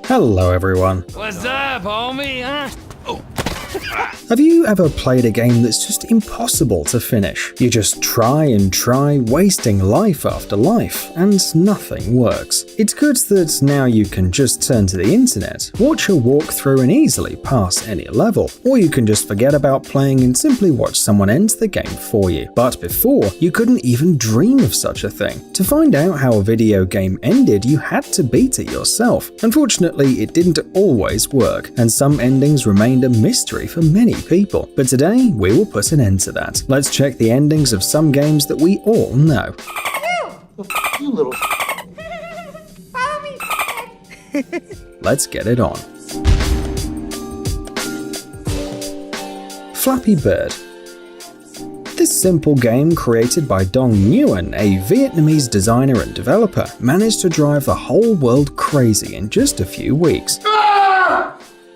Hello everyone. What's up, homie? Huh? Have you ever played a game that's just impossible to finish? You just try and try, wasting life after life, and nothing works. It's good that now you can just turn to the internet, watch a walkthrough and easily pass any level, or you can just forget about playing and simply watch someone end the game for you. But before, you couldn't even dream of such a thing. To find out how a video game ended, you had to beat it yourself. Unfortunately, it didn't always work, and some endings remained a mystery for many people. But today, we will put an end to that. Let's check the endings of some games that we all know. You little Follow me. Let's get it on. Flappy Bird. This simple game, created by Dong Nguyen, a Vietnamese designer and developer, managed to drive the whole world crazy in just a few weeks.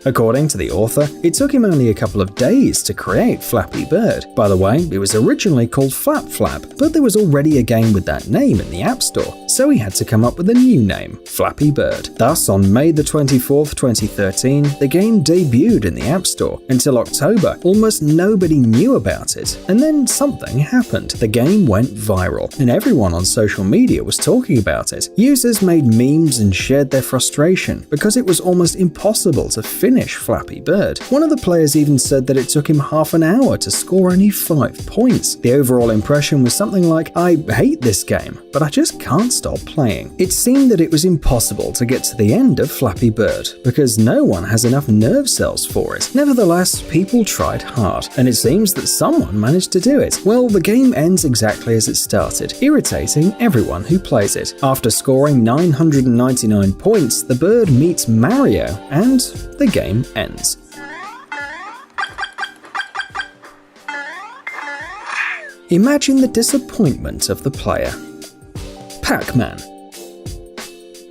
According to the author, it took him only a couple of days to create Flappy Bird. By the way, it was originally called Flap Flap, but there was already a game with that name in the App Store, so he had to come up with a new name, Flappy Bird. Thus, on May the 24th, 2013, the game debuted in the App Store. Until October, almost nobody knew about it, and then something happened. The game went viral, and everyone on social media was talking about it. Users made memes and shared their frustration, because it was almost impossible to finish Flappy Bird. One of the players even said that it took him half an hour to score only 5 points. The overall impression was something like, "I hate this game, but I just can't stop playing." It seemed that it was impossible to get to the end of Flappy Bird, because no one has enough nerve cells for it. Nevertheless, people tried hard, and it seems that someone managed to do it. Well, the game ends exactly as it started, irritating everyone who plays it. After scoring 999 points, the bird meets Mario, and the game ends. Imagine the disappointment of the player. Pac-Man.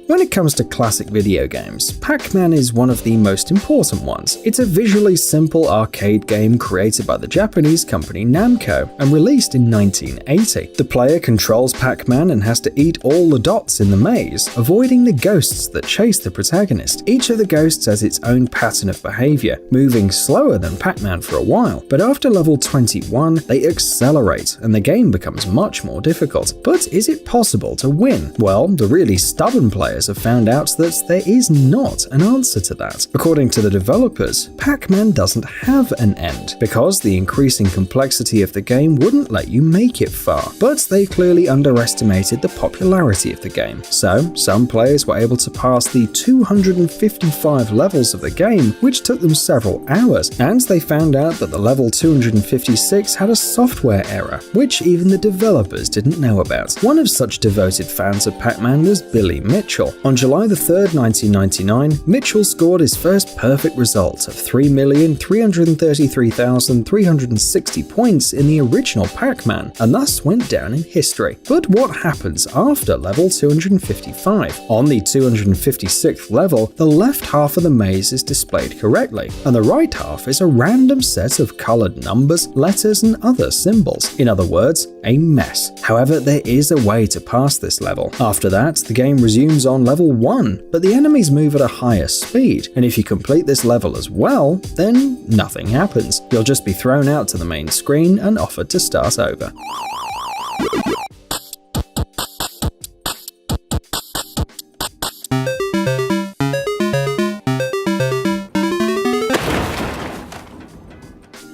When it comes to classic video games, Pac-Man is one of the most important ones. It's a visually simple arcade game created by the Japanese company Namco and released in 1980. The player controls Pac-Man and has to eat all the dots in the maze, avoiding the ghosts that chase the protagonist. Each of the ghosts has its own pattern of behavior, moving slower than Pac-Man for a while, but after level 21, they accelerate and the game becomes much more difficult. But is it possible to win? Well, the really stubborn players have found out that there is not an answer to that. According to the developers, Pac-Man doesn't have an end, because the increasing complexity of the game wouldn't let you make it far. But they clearly underestimated the popularity of the game. So, some players were able to pass the 255 levels of the game, which took them several hours, and they found out that the level 256 had a software error, which even the developers didn't know about. One of such devoted fans of Pac-Man was Billy Mitchell. On July 3rd, 1999, Mitchell scored his first perfect result of 3,333,360 points in the original Pac-Man, and thus went down in history. But what happens after level 255? On the 256th level, the left half of the maze is displayed correctly, and the right half is a random set of colored numbers, letters, and other symbols. In other words, a mess. However, there is a way to pass this level. After that, the game resumes on level 1, but the enemies move at a higher speed, and if you complete this level as well, then nothing happens. You'll just be thrown out to the main screen and offered to start over.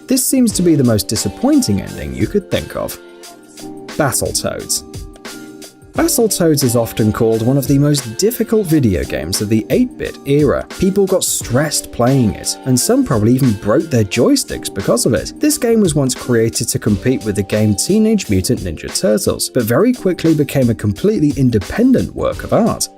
This seems to be the most disappointing ending you could think of. Battletoads. Battletoads is often called one of the most difficult video games of the 8-bit era. People got stressed playing it, and some probably even broke their joysticks because of it. This game was once created to compete with the game Teenage Mutant Ninja Turtles, but very quickly became a completely independent work of art.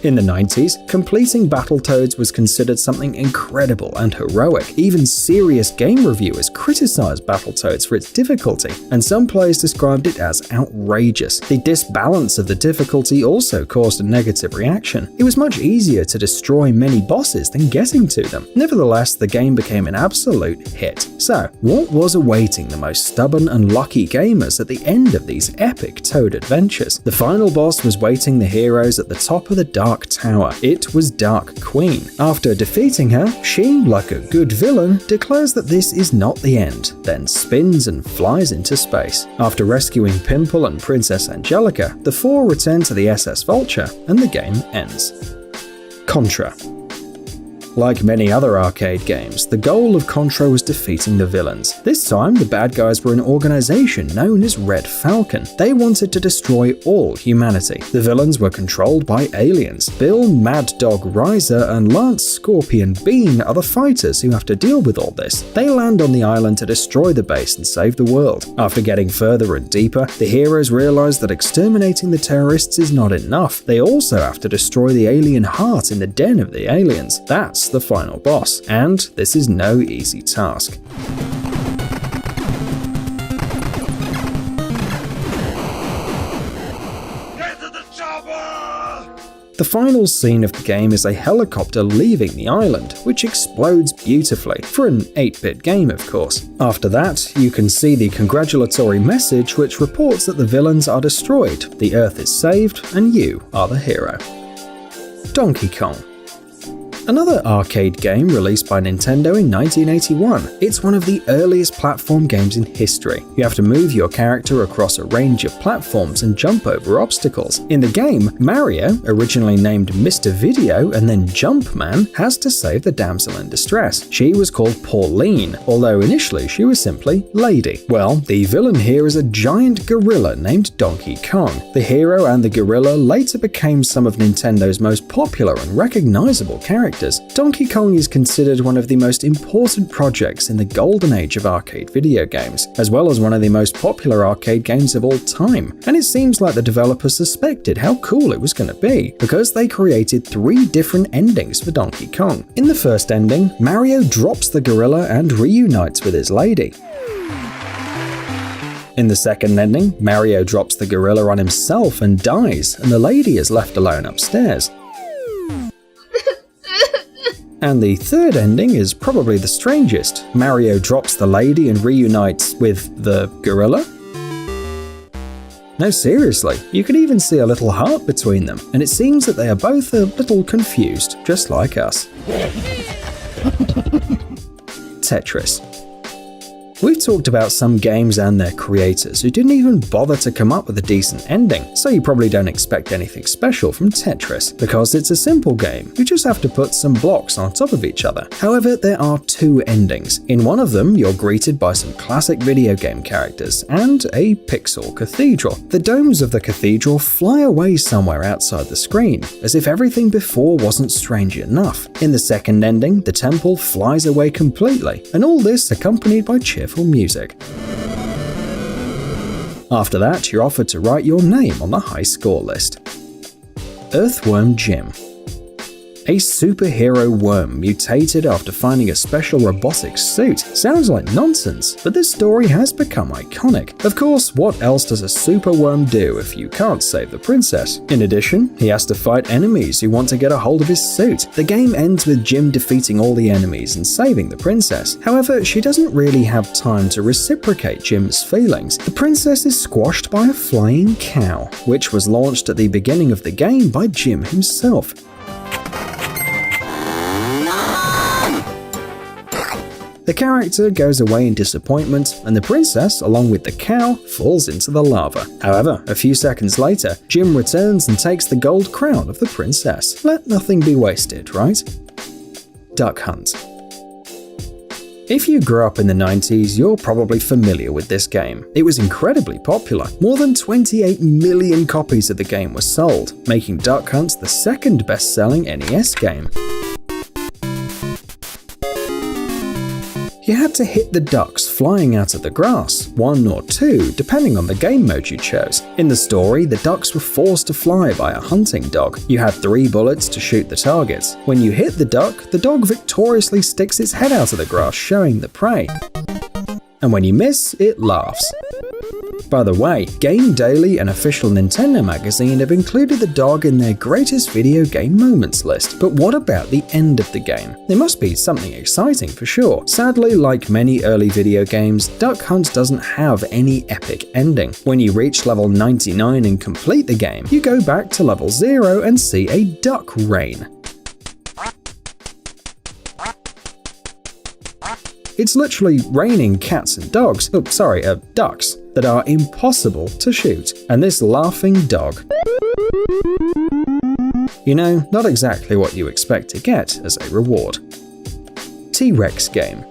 In the 90s, completing Battletoads was considered something incredible and heroic. Even serious game reviewers criticized Battletoads for its difficulty, and some players described it as outrageous. The disbalance of the difficulty also caused a negative reaction. It was much easier to destroy many bosses than getting to them. Nevertheless, the game became an absolute hit. So, what was awaiting the most stubborn and lucky gamers at the end of these epic Toad adventures? The final boss was waiting the heroes at the top of the Dark Tower. It was Dark Queen. After defeating her, she, like a good villain, declares that this is not the end, then spins and flies into space. After rescuing Pimple and Princess Angelica, the four return to the SS Vulture, and the game ends. Contra. Like many other arcade games, the goal of Contra was defeating the villains. This time, the bad guys were an organization known as Red Falcon. They wanted to destroy all humanity. The villains were controlled by aliens. Bill Mad Dog Riser and Lance Scorpion Bean are the fighters who have to deal with all this. They land on the island to destroy the base and save the world. After getting further and deeper, the heroes realize that exterminating the terrorists is not enough. They also have to destroy the alien heart in the den of the aliens. That's the final boss, and this is no easy task. The final scene of the game is a helicopter leaving the island, which explodes beautifully, for an 8-bit game of course. After that, you can see the congratulatory message which reports that the villains are destroyed, the Earth is saved, and you are the hero. Donkey Kong. Another arcade game released by Nintendo in 1981. It's one of the earliest platform games in history. You have to move your character across a range of platforms and jump over obstacles. In the game, Mario, originally named Mr. Video and then Jumpman, has to save the damsel in distress. She was called Pauline, although initially she was simply Lady. Well, the villain here is a giant gorilla named Donkey Kong. The hero and the gorilla later became some of Nintendo's most popular and recognizable characters. Donkey Kong is considered one of the most important projects in the golden age of arcade video games, as well as one of the most popular arcade games of all time. And it seems like the developers suspected how cool it was going to be, because they created 3 different endings for Donkey Kong. In the first ending, Mario drops the gorilla and reunites with his lady. In the second ending, Mario drops the gorilla on himself and dies, and the lady is left alone upstairs. And the third ending is probably the strangest. Mario drops the lady and reunites with the gorilla? No, seriously, you can even see a little heart between them, and it seems that they are both a little confused, just like us. Tetris. We've talked about some games and their creators who didn't even bother to come up with a decent ending, so you probably don't expect anything special from Tetris, because it's a simple game. You just have to put some blocks on top of each other. However, there are 2 endings. In one of them, you're greeted by some classic video game characters and a pixel cathedral. The domes of the cathedral fly away somewhere outside the screen, as if everything before wasn't strange enough. In the second ending, the temple flies away completely, and all this accompanied by cheerful music. After that, you're offered to write your name on the high score list. Earthworm Jim. A superhero worm mutated after finding a special robotic suit. Sounds like nonsense, but this story has become iconic. Of course, what else does a super worm do if you can't save the princess? In addition, he has to fight enemies who want to get a hold of his suit. The game ends with Jim defeating all the enemies and saving the princess. However, she doesn't really have time to reciprocate Jim's feelings. The princess is squashed by a flying cow, which was launched at the beginning of the game by Jim himself. The character goes away in disappointment, and the princess, along with the cow, falls into the lava. However, a few seconds later, Jim returns and takes the gold crown of the princess. Let nothing be wasted, right? Duck Hunt. If you grew up in the 90s, you're probably familiar with this game. It was incredibly popular. More than 28 million copies of the game were sold, making Duck Hunt the second best-selling NES game. You had to hit the ducks flying out of the grass, 1 or 2 depending on the game mode you chose. In the story, the ducks were forced to fly by a hunting dog. You had 3 bullets to shoot the targets. When you hit the dog victoriously sticks its head out of the grass, showing the prey. And when you miss, it laughs. By the way, Game Daily, an official Nintendo magazine, have included the dog in their greatest video game moments list. But what about the end of the game? There must be something exciting for sure. Sadly, like many early video games, Duck Hunt doesn't have any epic ending. When you reach level 99 and complete the game, you go back to level 0 and see a duck rain. It's literally raining cats and ducks, ducks, that are impossible to shoot. And this laughing dog. You know, not exactly what you expect to get as a reward. T-Rex game.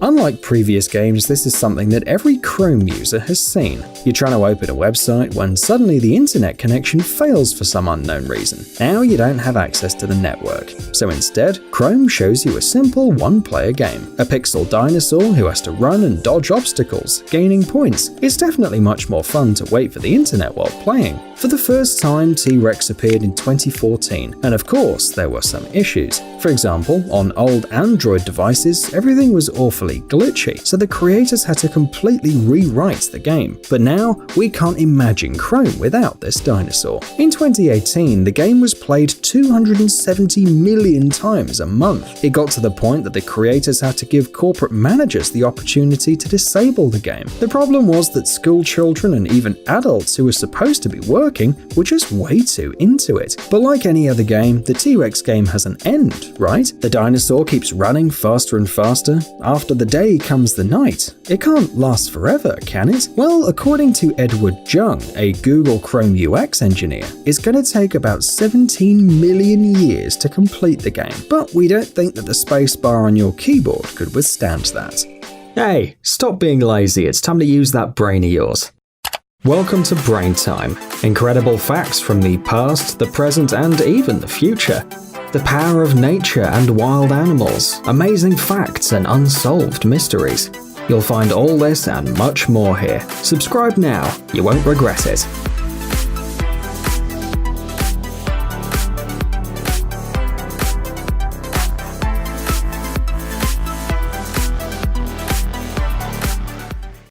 Unlike previous games, this is something that every Chrome user has seen. You're trying to open a website when suddenly the internet connection fails for some unknown reason. Now you don't have access to the network. So instead, Chrome shows you a simple one-player game. A pixel dinosaur who has to run and dodge obstacles, gaining points. It's definitely much more fun to wait for the internet while playing. For the first time, T-Rex appeared in 2014, and of course, there were some issues. For example, on old Android devices, everything was awfully glitchy, so the creators had to completely rewrite the game. But now, we can't imagine Chrome without this dinosaur. In 2018, the game was played 270 million times a month. It got to the point that the creators had to give corporate managers the opportunity to disable the game. The problem was that school children and even adults who were supposed to be working were just way too into it. But like any other game, the T-Rex game has an end, right? The dinosaur keeps running faster and faster. After the day comes the night. It can't last forever, can it? Well, according to Edward Jung, a Google Chrome UX engineer, it's going to take about 17 million years to complete the game. But we don't think that the spacebar on your keyboard could withstand that. Hey, stop being lazy, it's time to use that brain of yours. Welcome to Brain Time. Incredible facts from the past, the present, and even the future. The power of nature and wild animals, amazing facts and unsolved mysteries. You'll find all this and much more here. Subscribe now, you won't regret it.